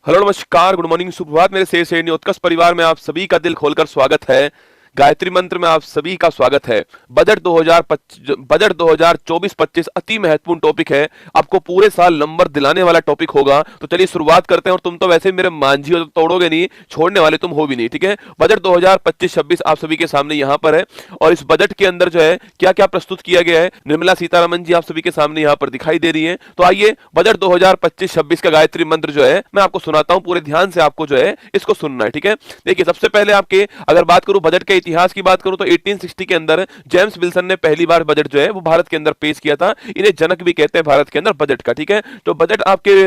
Hello नमस्कार good morning सुप्रभात मेरे से उत्कर्ष परिवार में आप सभी का दिल खोलकर स्वागत है। गायत्री मंत्र में आप सभी का स्वागत है। बजट 2024-25 अति महत्वपूर्ण टॉपिक है। आपको पूरे साल नंबर दिलाने वाला टॉपिक होगा। तो चलिए शुरुआत करते हैं। और तुम तो वैसे भी मेरे मांझी हो, तो तोड़ोगे नहीं, छोड़ने वाले तुम हो भी नहीं, ठीक है। बजट 2025-26 आप सभी के सामने यहाँ पर है। और इस बजट के अंदर जो है क्या क्या प्रस्तुत किया गया है, निर्मला सीतारमन जी आप सभी के सामने यहाँ पर दिखाई दे रही है। तो आइए बजट 2025-26 का गायत्री मंत्र जो है मैं आपको सुनाता हूँ। पूरे ध्यान से आपको जो है इसको सुनना है, ठीक है। देखिए सबसे पहले आपके अगर बात करूं बजट के इतिहास की बात करूं तो 1860 के अंदर जेम्स विल्सन ने पहली बार बजट जो है वो भारत के अंदर पेश किया था। इन्हें जनक भी कहते हैं भारत के अंदर बजट का, ठीक है। तो बजट आपके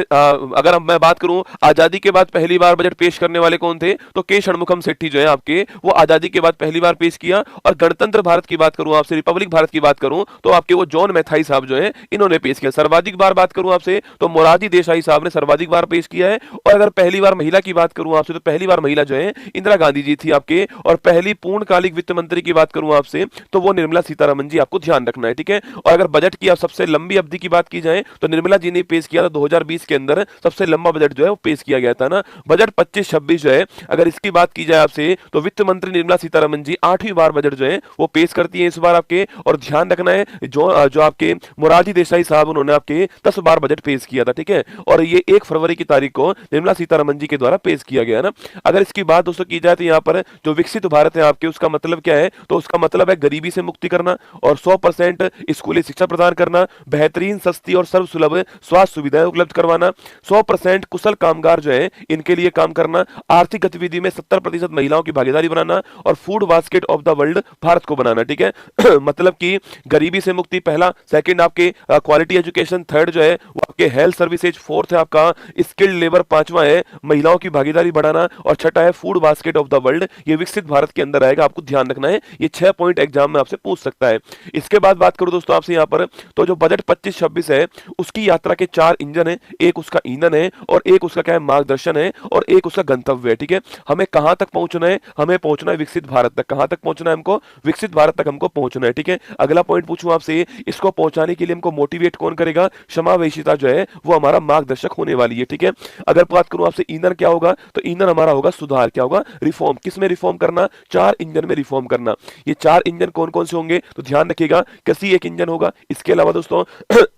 अगर मैं बात करूं आजादी के बाद पहली बार बजट पेश करने वाले कौन थे, तो के षणमुखम सेट्टी जो है आपके, वो आजादी के बाद पहली बार पेश किया। और गणतंत्र भारत की बात करूं आपसे, रिपब्लिक भारत की बात करूं तो आपके वो जॉन मैथाई साहब जो है इन्होंने पेश किया। सर्वाधिक बार बात करूं आपसे तो मोरारजी देसाई साहब ने सर्वाधिक बार पेश किया है। और अगर पहली बार महिला की बात करूं आपसे तो पहली बार महिला जो है इंदिरा गांधी जी थी आपके। और पहली पूर्णकालिक वित्त मंत्री की बात करूं आपसे तो वो निर्मला सीतारमन जी, आपको ध्यान रखना है, ठीक है। और अगर बजट की आप सबसे लंबी अवधि की बात की जाए तो निर्मला जी ने पेश किया था 2020 के अंदर सबसे लंबा बजट जो है वो पेश किया गया था ना, बजट 25-26 जो है। अगर इसकी बात की जाए आपसे तो वित्त मंत्री निर्मला सीतारमन जी 8वीं बार बजट जो है वो पेश करती है इस बार आपके। और ध्यान रखना है जो आपके मोरारजी देसाई साहब उन्होंने आपके 10 बार बजट पेश किया था, ठीक है। और ये 1 फरवरी की तारीख को निर्मला सीतारमन जी के द्वारा पेश किया गया ना। अगर इसकी बात दोस्तों की जाए तो यहाँ पर जो विकसित भारत है आपके, उसका मतलब क्या है, तो उसका मतलब है गरीबी से मुक्ति करना और 100% स्कूली शिक्षा प्रदान करना, बेहतरीन सस्ती और सर्वसुलभ स्वास्थ्य सुविधाएं उपलब्ध करवाना, 100% कुशल कामगार जो है इनके लिए काम करना, आर्थिक गतिविधि में 70% महिलाओं की भागीदारी बनाना और food basket of the world Bharat को बनाना, ठीक है। मतलब कि गरीबी से मुक्ति पहला, सेकंड आपके क्वालिटी एजुकेशन, थर्ड जो है वो आपके हेल्थ सर्विसेज, फोर्थ है आपका स्किल्ड लेबर, पांचवा है महिलाओं की भागीदारी बढ़ाना और छठा है food basket of the world. ये विकसित भारत के अंदर आएगा, आपको ध्यान रखना है। ये 6 पॉइंट एग्जाम में आपसे पूछ सकता है। इसके बाद बात करूं दोस्तों आपसे यहाँ पर तो जो बजट 25-26 है उसकी यात्रा के 4 इंजन है। एक उसका ईंधन है और एक उसका क्या है मार्गदर्शन है और एक उसका गंतव्य है, ठीक है। हमें कहां तक पहुंचना है, हमें पहुंचना है विकसित भारत तक। कहां तक पहुंचना है हमको, विकसित भारत तक हमको पहुंचना है, ठीक है। अगला पॉइंट पूछूं आपसे, इसको पहुंचाने के लिए हमको मोटिवेट कौन करेगा, समावेशिता जो है वो हमारा मार्गदर्शक होने वाली है, ठीक है। अगर बात करूं आपसे ईंधन क्या होगा, तो ईंधन हमारा होगा सुधार, क्या होगा, रिफॉर्म। किस में रिफॉर्म करना, 4 इंजन में रिफॉर्म करना। ये 4 इंजन कौन कौन से होंगे, तो ध्यान रखिएगा, कृषि एक इंजन होगा। इसके अलावा दोस्तों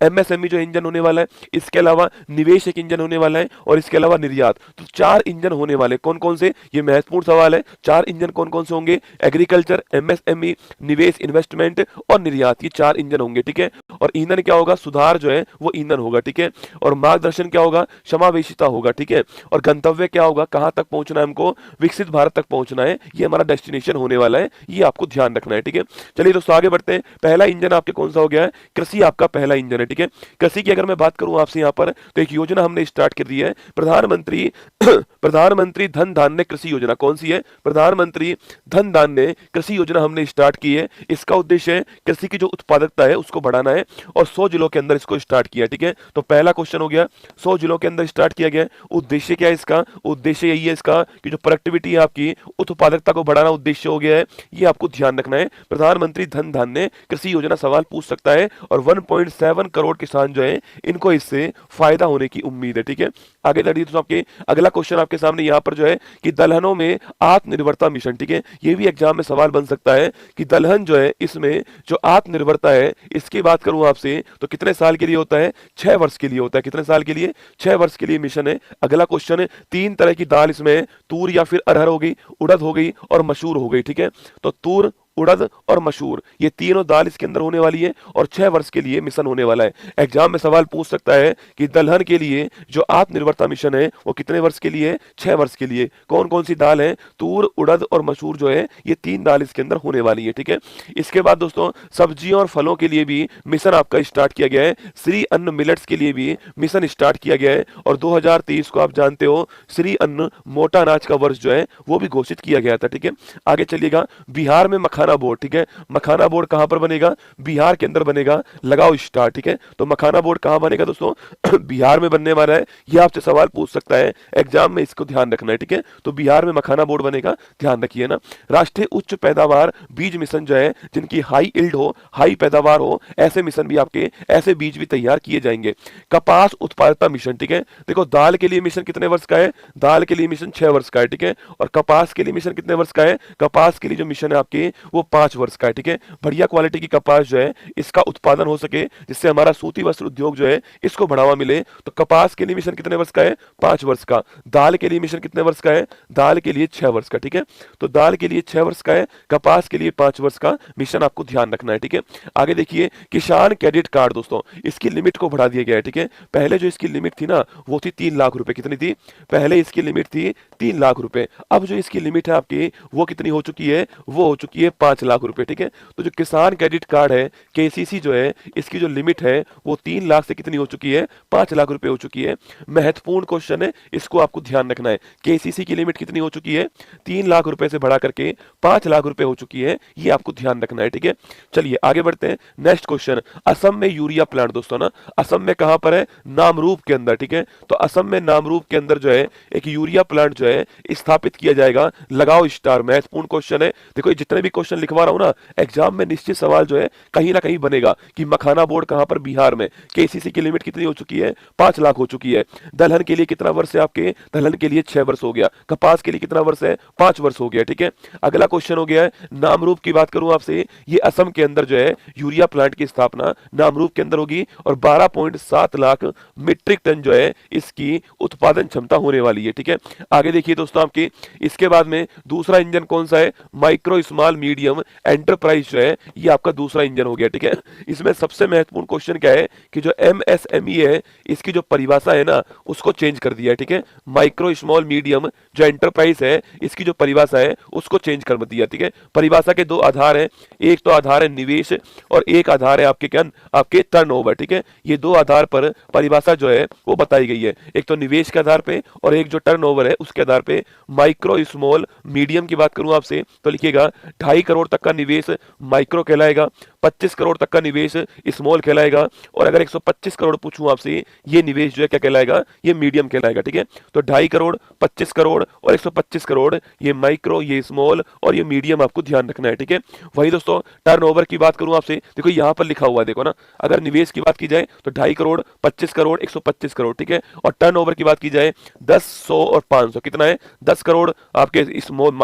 एमएसएमई जो इंजन होने वाला है, इसके अलावा निवेश एक इंजन होने वाला है और इसके अलावा निर्यात। तो 4 इंजन होने वाले कौन कौन से, ये महत्वपूर्ण सवाल है। 4 इंजन कौन कौन से होंगे, एग्रीकल्चर, एमएसएमई, निवेश इन्वेस्टमेंट और निर्यात, ये 4 इंजन होंगे, ठीक है। और ईंधन क्या होगा, सुधार जो है वो ईंधन होगा, ठीक है। और मार्गदर्शन क्या होगा, समावेशिता होगा, ठीक है। और गंतव्य क्या होगा, कहां तक पहुंचना है हमको, विकसित भारत तक पहुंचना है, ये हमारा डेस्टिनेशन होने वाला है, ये आपको ध्यान रखना है, ठीक है। चलिए दोस्तों आगे बढ़ते हैं। पहला इंजन आपके कौन सा हो गया है, कृषि आपका पहला इंजन है, ठीक है। कृषि की अगर मैं बात करूं आपसे यहाँ पर तो एक योजना हमने स्टार्ट कर दी है, प्रधानमंत्री प्रधानमंत्री धन धान्य कृषि योजना। कौन सी है, प्रधानमंत्री धन धान्य कृषि योजना हमने स्टार्ट की है। इसका उद्देश्य है कृषि की जो उत्पादकता है उसको बढ़ाना है और 100 जिलों के अंदर इसको स्टार्ट किया, ठीक है। तो पहला क्वेश्चन हो गया, 100 जिलों के अंदर स्टार्ट किया गया। उद्देश्य क्या है इसका, उद्देश्य यही है इसका कि जो प्रोडक्टिविटी है आपकी, उत्पादकता को बढ़ाना उद्देश्य हो गया है। ये आपको ध्यान रखना है। प्रधानमंत्री धन धान्य कृषि योजना सवाल पूछ सकता है और 1.7 करोड़ किसान जो है इनको इससे फायदा होने की उम्मीद है, ठीक है। आगे बढ़िए तो आपके अगला क्वेश्चन आपके सामने यहाँ पर जो है कि दलहनों में आत्मनिर्भरता मिशन, ठीक है। ये भी एग्जाम में सवाल बन सकता है कि दलहन जो है इसमें जो आत्मनिर्भरता है इसकी बात करूं आपसे तो कितने साल के लिए होता है, 6 वर्ष के लिए होता है। कितने साल के लिए, 6 वर्ष के लिए मिशन है। अगला क्वेश्चन है, 3 तरह की दाल इसमें, तूर या फिर अरहर हो गई, उड़द हो गई और मसूर हो गई, ठीक है। तो तूर, उड़द और मसूर ये तीनों दाल इसके अंदर होने वाली है और 6 वर्ष के लिए मिशन होने वाला है। एग्जाम में सवाल पूछ सकता है कि दलहन के लिए जो आत्मनिर्भरता मिशन है वो कितने वर्ष के लिए, 6 वर्ष के लिए। कौन कौन सी दाल है, तूर, उड़द और मसूर जो है ये 3 दाल इसके अंदर होने वाली है, ठीक है। इसके बाद दोस्तों सब्जियों और फलों के लिए भी मिशन आपका स्टार्ट किया गया है। श्री अन्न मिलेट्स के लिए भी मिशन स्टार्ट किया गया है और 2023 को आप जानते हो श्री अन्न मोटा अनाज का वर्ष जो है वो भी घोषित किया गया था, ठीक है। आगे चलिएगा, बिहार में मखाना मखाना बोर्ड, ठीक है। मखाना बोर्ड कहां पर बनेगा? बिहार के अंदर बनेगा। लगाओ स्टार, ठीक है। तो मखाना बोर्ड कहां बनेगा दोस्तों? बिहार में बनने वाला है। ये आपसे सवाल पूछ सकता है एग्जाम में, इसको ध्यान रखना है, ठीक है। तो बिहार में मखाना बोर्ड बनेगा, ध्यान रखिए ना। राष्ट्रीय उच्च पैदावार बीज मिशन जो है, जिनकी हाई इल्ड हो, हाई पैदावार हो, ऐसे मिशन भी आपके, ऐसे बीज भी तैयार किए जाएंगे। कपास उत्पादकता मिशन, ठीक है। देखो दाल के लिए मिशन कितने वर्ष का है? दाल के लिए मिशन 6 वर्ष का है, ठीक है। और कपास के लिए मिशन कितने वर्ष का है? कपास के लिए जो मिशन है आपके वो 5 वर्ष का है, ठीक है। बढ़िया क्वालिटी की कपास जो है इसका उत्पादन हो सके, जिससे हमारा सूती वस्त्र उद्योग जो है इसको बढ़ावा मिले, तो कपास के लिए मिशन कितने वर्ष का है? 5 वर्ष का। दाल के लिए मिशन कितने वर्ष का है? दाल के लिए 6 वर्ष का, ठीक है। तो दाल के लिए 6 वर्ष का है, कपास के लिए 5 वर्ष का मिशन आपको ध्यान रखना है, ठीक है। आगे देखिए किसान क्रेडिट कार्ड दोस्तों, इसकी लिमिट को बढ़ा दिया गया है, ठीक है। पहले जो इसकी लिमिट थी ना वो थी 3 लाख रुपए। कितनी थी? पहले इसकी लिमिट थी 3 लाख रुपए। अब जो इसकी लिमिट है आपकी वो कितनी हो चुकी है? वो हो चुकी है 5 लाख रुपए, ठीक है। तो जो किसान क्रेडिट कार्ड है, केसीसी जो है, इसकी जो लिमिट है वो 3 लाख से कितनी हो चुकी है? 5 लाख रुपए हो चुकी है। महत्वपूर्ण क्वेश्चन है, इसको आपको ध्यान रखना है। केसीसी की लिमिट कितनी हो चुकी है? 3 लाख रुपए से बढ़ा करके 5 लाख रुपए हो चुकी है, ये आपको ध्यान रखना है, ठीक है। चलिए आगे बढ़ते हैं। नेक्स्ट क्वेश्चन, असम में यूरिया प्लांट दोस्तों ना, असम में कहां पर है? नामरूप के अंदर, ठीक है। तो असम में नामरूप के अंदर जो है एक यूरिया प्लांट जो है स्थापित किया जाएगा। लगाओ स्टार, महत्वपूर्ण क्वेश्चन है। देखो जितने भी क्वेश्चन लिखवा रहा हूं ना, एग्जाम में निश्चित सवाल जो है कहीं ना कहीं बनेगा कि मखाना बोर्ड कहां पर? बिहार में। केसीसी की लिमिट कितनी हो चुकी है? 5 लाख हो चुकी है। दलहन के लिए कितना वर्ष है आपके? दलहन के लिए 6 वर्ष हो गया। कपास के लिए कितना वर्ष है? 5 वर्ष हो गया, ठीक है। अगला क्वेश्चन हो गया है नामरूप की बात करूं आपसे, ये असम के अंदर जो है यूरिया प्लांट की स्थापना नामरूप के अंदर होगी और 12.7 लाख मीट्रिक टन जो है इसकी उत्पादन क्षमता होने वाली है, ठीक है। आगे देखिए दोस्तों आपके, इसके बाद में दूसरा इंजन कौन सा है? माइक्रो स्मॉल मीडियम एंटरप्राइज जो है ये आपका दूसरा इंजन हो गया, ठीक है। इसमें सबसे महत्वपूर्ण क्वेश्चन क्या है कि जो एमएसएमई है इसकी जो परिभाषा है ना उसको चेंज कर दिया है, ठीक है। माइक्रो स्मॉल मीडियम जो एंटरप्राइज है इसकी जो परिभाषा है उसको चेंज कर दिया, ठीक है। परिभाषा के 2 आधार हैं, एक तो आधार है निवेश और एक आधार है आपके क्या? आपके टर्नओवर, ठीक है। ये 2 आधार पर परिभाषा जो है वो बताई गई है, एक तो निवेश के आधार पे और एक जो टर्नओवर है उसके आधार पे। माइक्रो स्मॉल मीडियम की बात करूं आपसे तो लिखिएगा 2.5 करोड़ तक का निवेश माइक्रो कहलाएगा, 25 करोड़ तक का निवेश स्मॉल कहलाएगा, और अगर 125 करोड़ पूछूं आपसे ये निवेश जो है क्या कहलाएगा? ये मीडियम कहलाएगा, ठीक है। तो 2.5 करोड़, 25 करोड़ और 125 करोड़, ये माइक्रो, ये स्मॉल और ये मीडियम आपको ध्यान रखना है, ठीक है। वही दोस्तों टर्नओवर की बात करूं आपसे, देखो यहां पर लिखा हुआ है, देखो ना, अगर निवेश की बात की जाए तो 2.5 करोड़, 25 करोड़, 125 करोड़, ठीक है। और टर्नओवर की बात की जाए 10, 100 और 500, कितना है? 10 करोड़ आपके स्मॉल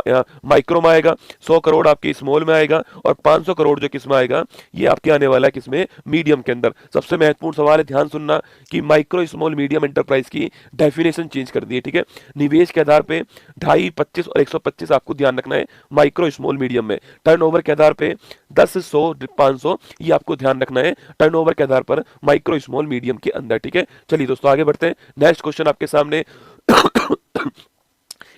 माइक्रो में आएगा, 100 करोड़ आपके स्मॉल में आएगा और 500 करोड़ जो किस में आएगा? ये आपके आने वाला है किसमें? मीडियम के अंदर। सबसे महत्वपूर्ण सवाल है, ध्यान सुनना, कि माइक्रो स्मॉल मीडियम एंटरप्राइज की डेफिनेशन चेंज कर दी है, ठीक है। निवेश के आधार पे 2.5, 25 और 125 आपको ध्यान रखना है माइक्रो स्मॉल मीडियम में। टर्नओवर के आधार पे 10, 100, 500 ये आपको ध्यान रखना है टर्नओवर के आधार पर माइक्रो स्मॉल मीडियम के अंदर, ठीक है। चलिए दोस्तों आगे बढ़ते हैं। नेक्स्ट क्वेश्चन आपके सामने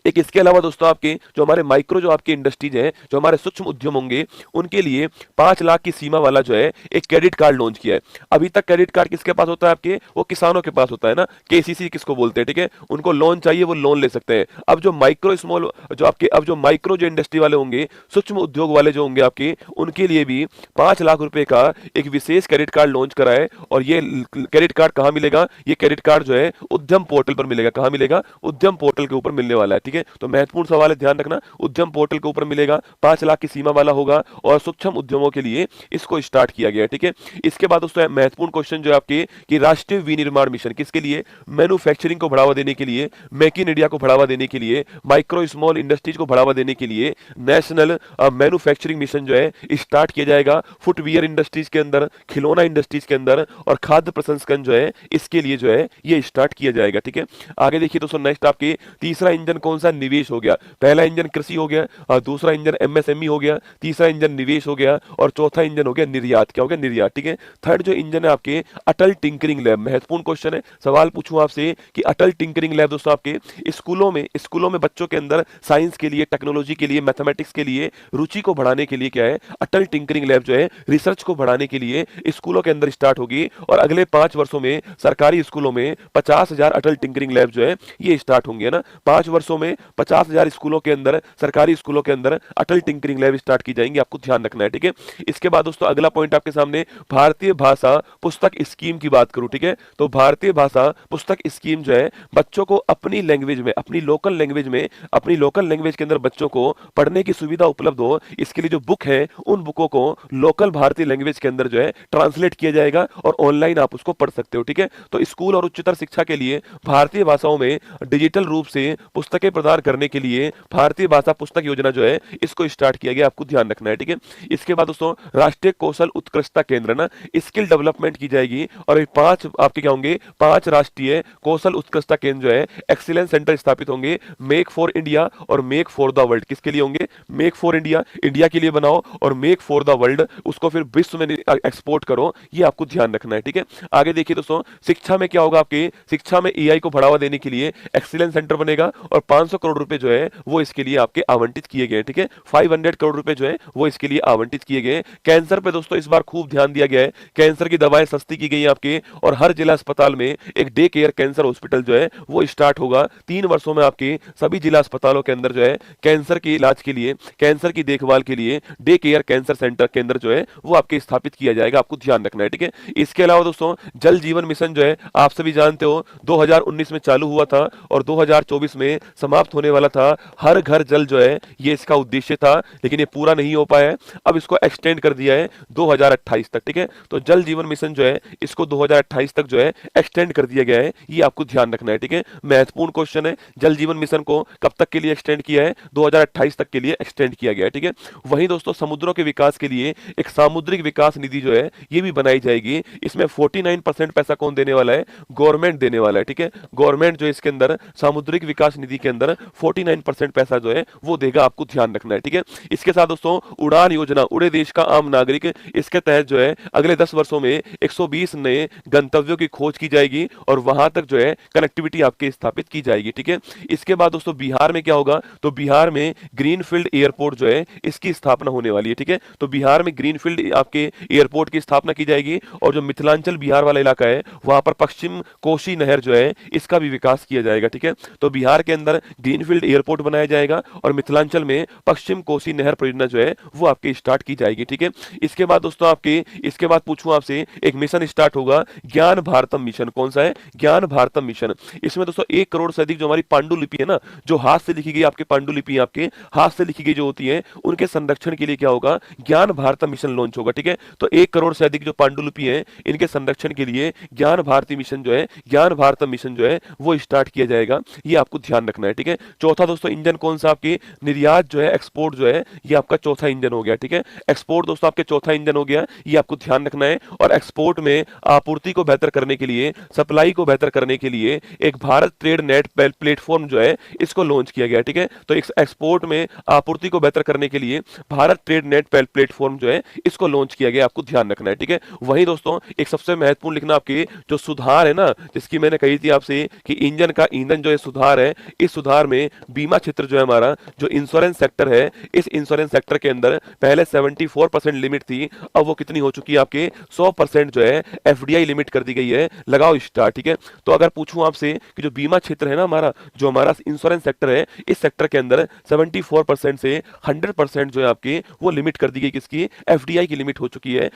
एक इसके अलावा दोस्तों आपके जो हमारे माइक्रो जो आपके इंडस्ट्रीज हैं, जो हमारे सूक्ष्म उद्यम होंगे, उनके लिए 5 लाख की सीमा वाला जो है एक क्रेडिट कार्ड लॉन्च किया है। अभी तक क्रेडिट कार्ड किसके पास होता है आपके? वो किसानों के पास होता है ना, केसीसी किसको बोलते हैं, ठीक है। उनको लोन चाहिए, वो लोन ले सकते हैं। अब जो माइक्रो स्मॉल जो आपके, अब जो माइक्रो जो इंडस्ट्री वाले होंगे, सूक्ष्म उद्योग वाले जो होंगे आपके, उनके लिए भी 5 लाख रुपए का एक विशेष क्रेडिट कार्ड लॉन्च करा है। और ये क्रेडिट कार्ड कहां मिलेगा? ये क्रेडिट कार्ड जो है उद्यम पोर्टल पर मिलेगा। कहां मिलेगा? उद्यम पोर्टल के ऊपर मिलने वाला है, ठीक है। तो महत्वपूर्ण सवाल है, ध्यान रखना, उद्यम पोर्टल के ऊपर मिलेगा, 5 लाख की सीमा वाला होगा और सूक्ष्म उद्यमों के लिए इसको स्टार्ट किया गया है, ठीक है। इसके बाद दोस्तों महत्वपूर्ण क्वेश्चन जो है आपके कि राष्ट्रीय विनिर्माण मिशन किसके लिए? मैन्युफैक्चरिंग को बढ़ावा देने के लिए, मेक इन इंडिया को बढ़ावा देने के लिए, माइक्रो स्मॉल इंडस्ट्रीज को बढ़ावा देने के लिए नेशनल मैन्युफैक्चरिंग मिशन जो है स्टार्ट किया जाएगा। फुटवियर इंडस्ट्रीज के अंदर, खिलौना इंडस्ट्रीज के अंदर और खाद्य प्रसंस्करण जो है इसके लिए जो है ये स्टार्ट किया जाएगा, ठीक है। आगे देखिए दोस्तों, नेक्स्ट आपके तीसरा इंजन कौन सा? निवेश हो गया। पहला इंजन कृषि हो गया, दूसरा इंजन एमएसएमई हो गया, तीसरा इंजन निवेश हो गया और चौथा इंजन हो गया निर्यात। क्या हो गया? निर्यात, ठीक है। थर्ड जो इंजन है आपके अटल टिंकरिंग लैब। महत्वपूर्ण क्वेश्चन है, सवाल पूछूं आपसे कि अटल टिंकरिंग लैब दोस्तों आपके स्कूलों में बच्चों के अंदर साइंस के लिए, टेक्नोलॉजी के लिए, मैथमेटिक्स के लिए रुचि को बढ़ाने के लिए क्या है? अटल टिंकरिंग लैब जो है रिसर्च को बढ़ाने के लिए स्कूलों के अंदर स्टार्ट होगी और अगले 5 वर्षों में सरकारी स्कूलों में 50,000 अटल टिंकरिंग लैब जो है ये स्टार्ट होंगे ना। 5 वर्षों में में 50,000 स्कूलों के अंदर, सरकारी स्कूलों के अंदर अटल टिंकरिंग लैब स्टार्ट की जाएंगी, आपको ध्यान रखना है, ठीक है। इसके बाद दोस्तों अगला पॉइंट आपके सामने, भारतीय भाषा पुस्तक स्कीम की बात करूं, ठीक है। तो भारतीय भाषा पुस्तक स्कीम जो है बच्चों को अपनी लैंग्वेज में, अपनी लोकल लैंग्वेज में, अपनी लोकल लैंग्वेज के अंदर बच्चों को पढ़ने की सुविधा उपलब्ध हो, इसके लिए जो बुक है उन बुकों को लोकल भारतीय लैंग्वेज के अंदर जो है ट्रांसलेट किया जाएगा और ऑनलाइन आप उसको पढ़ सकते हो, ठीक है। तो स्कूल और उच्चतर शिक्षा के लिए भारतीय भाषाओं में डिजिटल रूप से पुस्तकें प्रदान करने के लिए भारतीय भाषा पुस्तक योजना जो है इसको स्टार्ट किया गया, आपको ध्यान रखना है, ठीक है। इसके बाद दोस्तों राष्ट्रीय कौशल उत्कृष्टता केंद्र ना, स्किल डेवलपमेंट की जाएगी और 5 आपके क्या होंगे, 5 राष्ट्रीय कौशल उत्कृष्टता केंद्र जो है एक्सीलेंस सेंटर स्थापित होंगे, मेक फॉर इंडिया और मेक फॉर द वर्ल्ड। किसके लिए होंगे? मेक फॉर इंडिया, इंडिया के लिए बनाओ, और मेक फॉर द वर्ल्ड, उसको फिर विश्व में एक्सपोर्ट करो, ये आपको ध्यान रखना है, ठीक है। आगे देखिए दोस्तों, शिक्षा में क्या होगा, आपके शिक्षा में एआई को बढ़ावा देने के लिए एक्सीलेंस सेंटर बनेगा और 500 करोड़ रुपए जो है वो इसके लिए आपके आवंटित किए गए, ठीक है। 500 करोड़ रुपए जो है वो इसके लिए आवंटित किए गए। कैंसर पे दोस्तों इस बार खूब ध्यान दिया गया है, कैंसर की दवाएं सस्ती की गई है आपके, और हर जिला अस्पताल में एक डे केयर कैंसर हॉस्पिटल जो है वो स्टार्ट होगा। 3 वर्षों में आपके सभी जिला अस्पतालों के अंदर जो है कैंसर के इलाज के लिए, कैंसर की देखभाल के लिए डे केयर कैंसर सेंटर केंद्र जो है वो आपके स्थापित किया जाएगा, आपको ध्यान रखना है, ठीक है। इसके अलावा दोस्तों जल जीवन मिशन जो है आप सभी जानते हो 2019 में चालू हुआ था और 2024 में समाप्त होने वाला था। हर घर जल जो है ये इसका उद्देश्य था, लेकिन ये पूरा नहीं हो पाया है, अब इसको एक्सटेंड कर दिया है 2028 तक, ठीक है। तो जल जीवन मिशन जो है इसको 2028 तक जो है एक्सटेंड कर दिया गया है, ये आपको ध्यान रखना है, ठीक है। महत्वपूर्ण क्वेश्चन है, जल जीवन मिशन को कब तक के लिए एक्सटेंड किया है? 2028 तक के लिए एक्सटेंड किया गया है, ठीक है। वहीं दोस्तों समुद्रों के विकास के लिए एक सामुद्रिक विकास निधि जो है ये भी बनाई जाएगी। इसमें 49% पैसा कौन देने वाला है? गवर्नमेंट देने वाला है, ठीक है। गवर्नमेंट जो इसके अंदर सामुद्रिक विकास निधि के अंदर 49% पैसा जो है वो देगा, आपको ध्यान रखना है, ठीक है। इसके साथ दोस्तों उड़ान योजना, उड़े देश का आम नागरिक, इसके तहत जो है अगले 10 वर्षों में 120 नए गंतव्यों की खोज की जाएगी और वहां तक जो है कनेक्टिविटी आपके स्थापित की जाएगी, ठीक है। इसके बाद दोस्तों बिहार में क्या होगा? तो बिहार में ग्रीनफील्ड एयरपोर्ट जो है इसकी स्थापना होने वाली है, ठीक है। तो बिहार में ग्रीनफील्ड आपके एयरपोर्ट की स्थापना की जाएगी और जो मिथिलांचल बिहार वाला इलाका है वहां पर पश्चिम कोसी नहर जो है इसका भी विकास किया जाएगा, ठीक है। तो बिहार के अंदर ग्रीनफील्ड एयरपोर्ट बनाया जाएगा और मिथिलांचल में पश्चिम कोसी नहर परियोजना जो है वो आपकी स्टार्ट की जाएगी, ठीक है। इसके बाद दोस्तों आपके, इसके बाद पूछूं आपसे, एक मिशन स्टार्ट होगा, ज्ञान भारतम मिशन। कौन सा है? ज्ञान भारतम मिशन। इसमें दोस्तों 1 करोड़ से अधिक जो हमारी पांडुलिपि है ना, जो हाथ से लिखी गई आपके पांडुलिपि, आपके हाथ से लिखी गई जो होती है उनके संरक्षण के लिए क्या होगा? ज्ञान भारतम मिशन लॉन्च होगा, ठीक है। तो 1 करोड़ से अधिक जो पांडुलिपि है इनके संरक्षण के लिए ज्ञान भारती मिशन जो है, ज्ञान भारतम मिशन जो है वो स्टार्ट किया जाएगा, ये आपको ध्यान रखना है, ठीक है। चौथा दोस्तों इंजन कौन सा? आपकी निर्यात जो है, एक्सपोर्ट जो है, ये आपका चौथा इंजन हो गया, ठीक है। एक्सपोर्ट दोस्तों आपके चौथा इंजन हो गया, ये आपको ध्यान रखना है। और एक्सपोर्ट में आपूर्ति को बेहतर करने के लिए, सप्लाई को बेहतर करने के लिए एक भारत ट्रेड नेट प्लेटफॉर्म जो है इसको लॉन्च किया गया, ठीक है। तो एक्सपोर्ट में आपूर्ति को बेहतर करने के लिए भारत ट्रेड नेट प्लेटफॉर्म जो है इसको लॉन्च किया गया, आपको ध्यान रखना है, ठीक है। वहीं दोस्तों एक सबसे महत्वपूर्ण लिखना, आपके जो सुधार है ना, जिसकी मैंने कही थी आपसे कि इंजन का ईंधन जो है सुधार है, इस सुधार में बीमा क्षेत्र जो है हमारा, जो इंश्योरेंस सेक्टर है, इस इंश्योरेंस सेक्टर के अंदर पहले 74% लिमिट थी, अब वो कितनी हो चुकी है? आपके 100% जो है एफडीआई लिमिट कर दी गई है। लगाओ स्टार, ठीक है। तो अगर पूछूं आपसे कि जो बीमा क्षेत्र है ना हमारा, जो हमारा इंश्योरेंस सेक्टर है, इस सेक्टर के अंदर 74% से 100% जो है आपकी वो लिमिट कर दी गई, किसकी? एफडीआई की लिमिट हो चुकी है।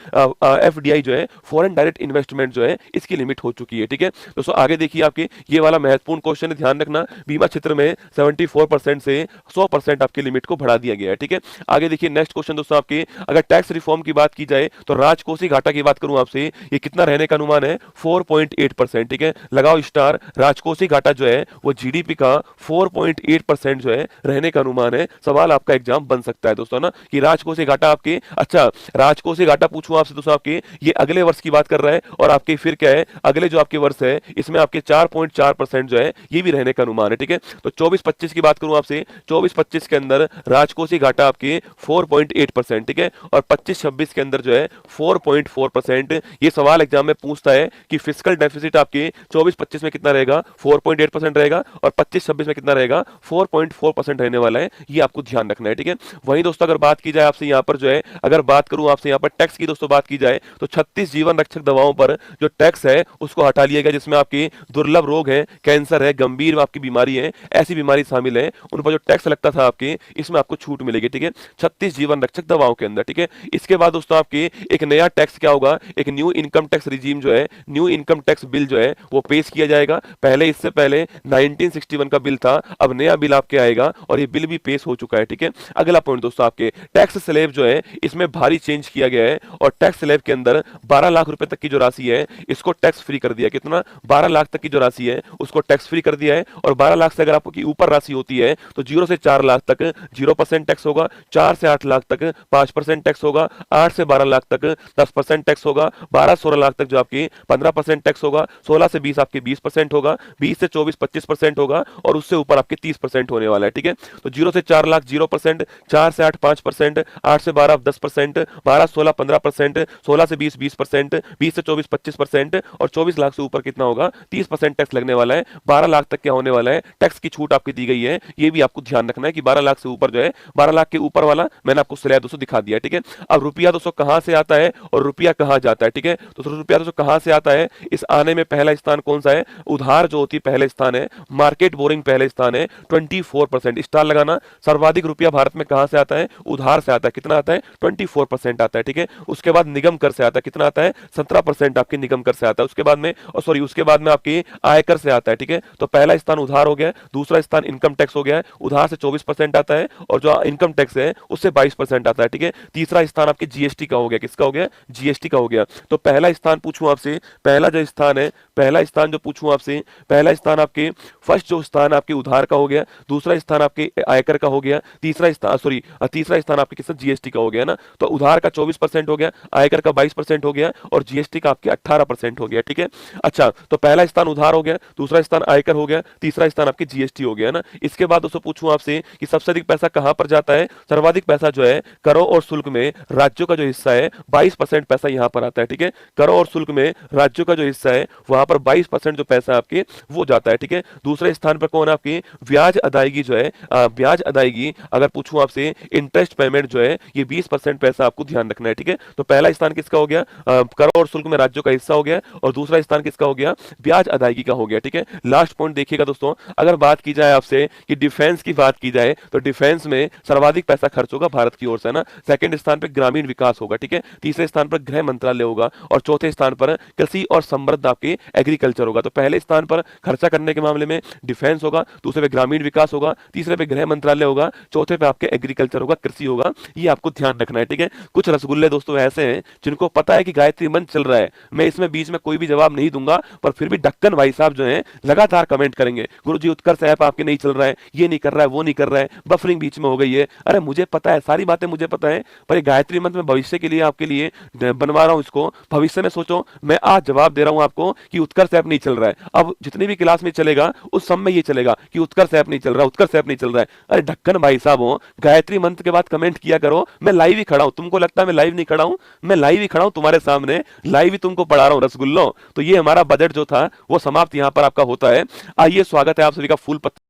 एफडीआई जो है फॉरेन डायरेक्ट इन्वेस्टमेंट जो है इसकी लिमिट हो चुकी है, ठीक है। दोस्तों आगे देखिए, आपके ये वाला महत्वपूर्ण क्वेश्चन है, ध्यान रखना। बीमा क्षेत्र में 74% से 100% आपकी लिमिट को बढ़ा दिया गया है, ठीक है। आगे देखिए नेक्स्ट क्वेश्चन दोस्तों, आपके अगर टैक्स रिफॉर्म की बात की जाए तो राजकोषीय घाटा की बात करूं आपसे, ये कितना रहने का अनुमान है? 4.8%, ठीक है। लगाओ स्टार। राजकोषीय घाटा जो है वो जीडीपी का 4.8% जो है रहने का अनुमान है। सवाल आपका एग्जाम बन सकता है दोस्तों ना, कि राजकोषीय घाटा आपके, अच्छा राजकोषीय घाटा पूछूं आपसे दोस्तों, आपके ये अगले वर्ष की बात कर रहा है और आपके फिर क्या है, अगले जो आपके वर्ष है इसमें आपके 4.4% जो है ये भी रहने का अनुमान है, ठीक है। तो 24-25 की बात करूं आपसे, 24-25 के अंदर राजकोषीय घाटा आपके 4.8%, ठीक है। और 25-26 के अंदर जो है 4.4%। ये सवाल एग्जाम में पूछता है कि फिस्कल डेफिसिट आपके 24-25 में कितना रहेगा? 4.8% रहेगा, और 25-26 में कितना रहेगा? 4.4% रहने वाला है, ये आपको ध्यान रखना है, ठीक है। वहीं दोस्तों अगर बात की जाए आपसे यहाँ पर जो है, अगर बात करूं आपसे यहाँ पर टैक्स की दोस्तों बात की जाए तो 36 जीवन रक्षक दवाओं पर जो टैक्स है उसको हटा लिया गया, जिसमें आपके दुर्लभ रोग है, कैंसर है, गंभीर आपकी बीमारी है, ऐसी बीमारी शामिल है, उन पर जो टैक्स लगता था आपके, इसमें आपको छूट मिलेगी, ठीक है, 36 जीवन रक्षक दवाओं के अंदर, ठीक है। इसके बाद दोस्तों आपके एक नया टैक्स क्या होगा, एक न्यू इनकम टैक्स रिजीम जो है, न्यू इनकम टैक्स बिल जो है वो पेश किया जाएगा। पहले इससे पहले 1961 का बिल था, अब नया बिल आपके आएगा और ये बिल भी पेश हो चुका है, ठीक है। अगला पॉइंट दोस्तों आपके टैक्स स्लैब जो है, इसमें भारी चेंज किया गया है और टैक्स स्लैब के अंदर 12 लाख रुपए तक की जो राशि है इसको टैक्स फ्री कर दिया। कितना? 12 लाख तक की जो राशि है उसको टैक्स फ्री कर दिया है। और 12 लाख से अगर आपकी ऊपर राशि होती है तो 0 से 4 लाख तक 0% टैक्स होगा, 4 से 8 लाख तक 5% टैक्स होगा, 8 से 12 लाख तक 10% टैक्स होगा, 12-16 लाख तक जो आपकी 15% टैक्स होगा, 16 से 20 आपके 20% होगा, 20 से 24 25% होगा और उससे ऊपर आपके 30% होने वाला है, ठीक है। तो 0 से 4 लाख 0%, 4 से 8 5%, 8 से 12 10%, 12-16 15%, 16 से 20 20%, 20 से 24 25% और 24 लाख से ऊपर कितना होगा? 30% टैक्स लगने वाला है। 12 लाख तक क्या होने वाला है? टैक्स की छूट आपकी दी गई है। ये भी आपको ध्यान रखना है कि 12 लाख से ऊपर जो है, 12 लाख के ऊपर वाला मैंने आपको स्लैब दोस्तों दिखा दिया, ठीक है। अब रुपया दोस्तों कहां से आता है और रुपया कहां जाता है, ठीक है। तो रुपया दोस्तों कहां से आता है, इस आने में पहला स्थान कौन सा है? उधार जो होती है पहले स्थान है, मार्केट बोरिंग पहले स्थान है 24%, स्टार लगाना। सर्वाधिक रुपया भारत में कहां से आता है? उधार से आता है। कितना आता है? 24% आता है, ठीक है। उसके बाद निगम कर से आता है, कितना आता है? 17% आपके निगम कर से आता है। उसके बाद में सॉरी उसके बाद में आपकी आयकर से आता है, ठीक है। तो पहला स्थान उधार हो गया, दूसरा स्थान इनकम टैक्स हो गया है, उधार से 24% आता है और जो इनकम टैक्स है उससे 22% आता है, ठीक है। तीसरा स्थान आपके जीएसटी का हो गया, किसका हो गया? जीएसटी का हो गया। तो पहला स्थान पूछूं आपसे, पहला जो स्थान है, पहला स्थान जो पूछूं आपसे, पहला स्थान आपके फर्स्ट जो स्थान आपके उधार का हो गया, दूसरा स्थान आपके आयकर का हो गया, तीसरा स्थान सॉरी तीसरा स्थान आपके किसका? जीएसटी का हो गया ना। तो उधार का 24% हो गया, आयकर का 22% हो गया और जीएसटी का आपके 18% हो गया, ठीक है। अच्छा, तो पहला स्थान उधार हो गया, दूसरा स्थान आयकर हो गया, तीसरा स्थान आपके जीएसटी हो गया ना। इसके बाद दोस्तों पूछूं आपसे कि सबसे अधिक पैसा कहां पर जाता है? सर्वाधिक पैसा जो है करों और शुल्क में राज्यों का जो हिस्सा है 22% पैसा यहां पर आता है, ठीक है। करों और शुल्क में राज्यों का जो हिस्सा है वहां पर 22% जो पैसा आपके वो जाता है, ठीक है। दूसरे स्थान पर कौन है आपकी? ब्याज अदायगी जो है, ब्याज अदायगी अगर पूछूं आपसे, इंटरेस्ट पेमेंट जो है ये 20% पैसा आपको ध्यान रखना है, ठीक है। तो पहला स्थान किसका हो गया? करों और शुल्क में राज्यों का हिस्सा हो गया और दूसरा स्थान किसका हो गया? ब्याज अदायगी का हो गया, ठीक है। लास्ट पॉइंट देखिएगा दोस्तों, अगर बात की जाए आपसे कि डिफेंस की बात की जाए तो डिफेंस में सर्वाधिक पैसा खर्च होगा भारत की ओर से ना। सेकंड स्थान पर ग्रामीण विकास होगा, ठीक है। तीसरे स्थान पर गृह मंत्रालय होगा और चौथे स्थान पर कृषि और समृद्ध आपके एग्रीकल्चर होगा। तो पहले स्थान पर खर्चा करने के मामले में डिफेंस होगा, दूसरे पे ग्रामीण विकास होगा, तीसरे पे गृह मंत्रालय होगा, चौथे पे आपके एग्रीकल्चर होगा, कृषि होगा। ये आपको ध्यान रखना है, ठीक है। कुछ रसगुल्ले दोस्तों ऐसे हैं जिनको पता है कि गायत्री मंत्र चल रहा है, मैं इसमें बीच में कोई भी जवाब नहीं दूंगा, पर फिर भी ढक्कन भाई साहब जो है लगातार कमेंट करेंगे, गुरुजी उत्कर्ष ऐप आपके नहीं चल रहा है, ये नहीं कर रहा है, वो नहीं कर रहा है, बफरिंग बीच में हो गई है। अरे मुझे पता है, सारी बातें मुझे पता है, पर ये गायत्री मंत्र में भविष्य के लिए आपके लिए बनवा रहा हूं इसको। भविष्य में सोचो, मैं आज जवाब दे रहा हूं आपको कि उत्कर्ष ऐप नहीं चल रहा है, अब जितनी भी क्लास में चलेगा उस सब में ये चलेगा कि उत्कर्ष ऐप नहीं चल रहा, उत्कर्ष ऐप नहीं चल रहा है। अरे ढक्कन भाई साहब हो, गायत्री मंत्र के बाद कमेंट किया करो, मैं लाइव ही खड़ा हूं। तुमको लगता है मैं लाइव नहीं खड़ा हूं? मैं लाइव ही खड़ा हूं तुम्हारे सामने, लाइव ही तुमको पढ़ा रहा हूं रसगुल्लो। तो ये हमारा बजट जो था वो समाप्त यहां पर आपका होता है। आइए, स्वागत है आप सभी का फूल पत्ता